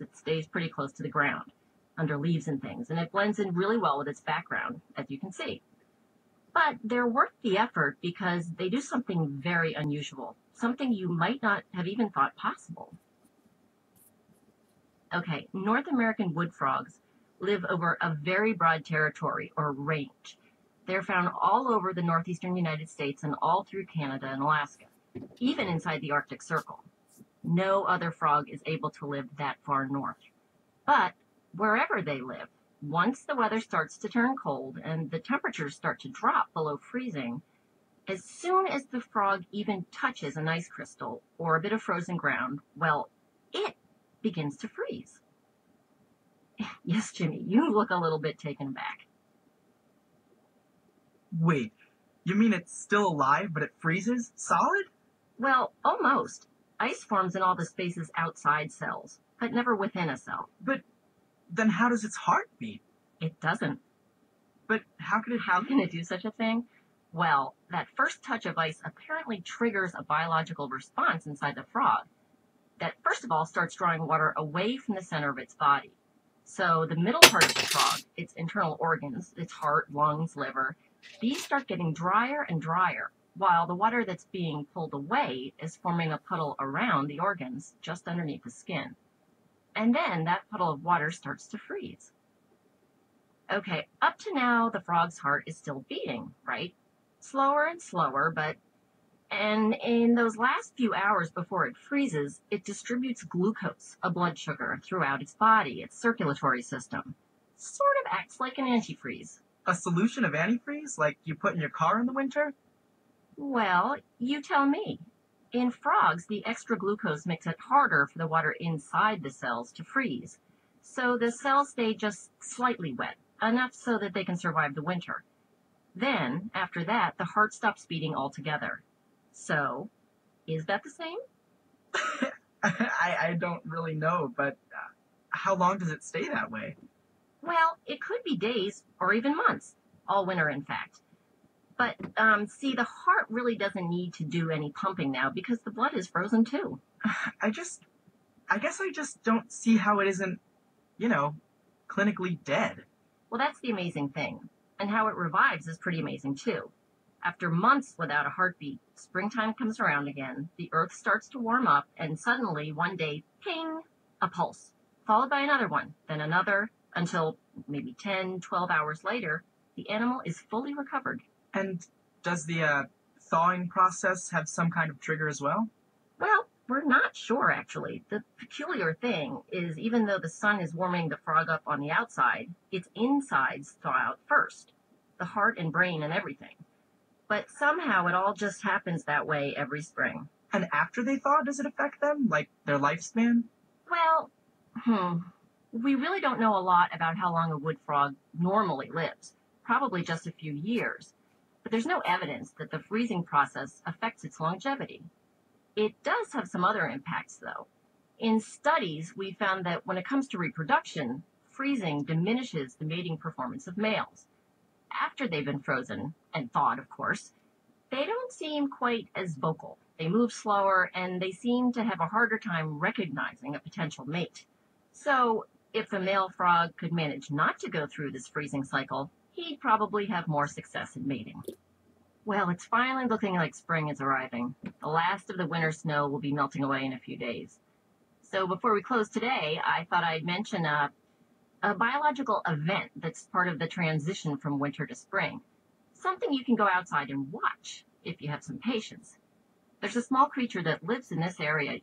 that stays pretty close to the ground, under leaves and things, and it blends in really well with its background, as you can see. But they're worth the effort because they do something very unusual, something you might not have even thought possible. Okay, North American wood frogs live over a very broad territory or range. They're found all over the northeastern United States and all through Canada and Alaska, even inside the Arctic Circle. No other frog is able to live that far north. But wherever they live, once the weather starts to turn cold and the temperatures start to drop below freezing, as soon as the frog even touches an ice crystal or a bit of frozen ground, well, it begins to freeze. Yes, Jimmy, you look a little bit taken aback. Wait, you mean it's still alive, but it freezes? Solid? Well, almost. Ice forms in all the spaces outside cells, but never within a cell. But then how does its heart beat? It doesn't. But how can it do such a thing? Well, that first touch of ice apparently triggers a biological response inside the frog that, first of all, starts drawing water away from the center of its body. So the middle part of the frog, its internal organs, its heart, lungs, liver, these start getting drier and drier, while the water that's being pulled away is forming a puddle around the organs just underneath the skin. And then that puddle of water starts to freeze. Okay, up to now, the frog's heart is still beating, right? Slower and slower, and in those last few hours before it freezes, it distributes glucose, a blood sugar, throughout its body, its circulatory system. Sort of acts like an antifreeze. A solution of antifreeze, like you put in your car in the winter? Well, you tell me. In frogs, the extra glucose makes it harder for the water inside the cells to freeze. So the cells stay just slightly wet, enough so that they can survive the winter. Then, after that, the heart stops beating altogether. So, is that the same? I don't really know, but how long does it stay that way? Well, it could be days or even months. All winter, in fact. But, see, the heart really doesn't need to do any pumping now because the blood is frozen too. I guess I just don't see how it isn't, clinically dead. Well, that's the amazing thing. And how it revives is pretty amazing too. After months without a heartbeat, springtime comes around again, the earth starts to warm up, and suddenly, one day, ping, a pulse, followed by another one, then another, until maybe 10, 12 hours later, the animal is fully recovered. And does the thawing process have some kind of trigger as well? Well, we're not sure, actually. The peculiar thing is, even though the sun is warming the frog up on the outside, its insides thaw out first, the heart and brain and everything. But somehow it all just happens that way every spring. And after they thaw, does it affect them? Like their lifespan? Well, we really don't know a lot about how long a wood frog normally lives. Probably just a few years. But there's no evidence that the freezing process affects its longevity. It does have some other impacts, though. In studies, we found that when it comes to reproduction, freezing diminishes the mating performance of males. After they've been frozen, and thawed, of course, they don't seem quite as vocal. They move slower, and they seem to have a harder time recognizing a potential mate. So, if a male frog could manage not to go through this freezing cycle, he'd probably have more success in mating. Well, it's finally looking like spring is arriving. The last of the winter snow will be melting away in a few days. So before we close today, I thought I'd mention a biological event that's part of the transition from winter to spring. Something you can go outside and watch if you have some patience. There's a small creature that lives in this area.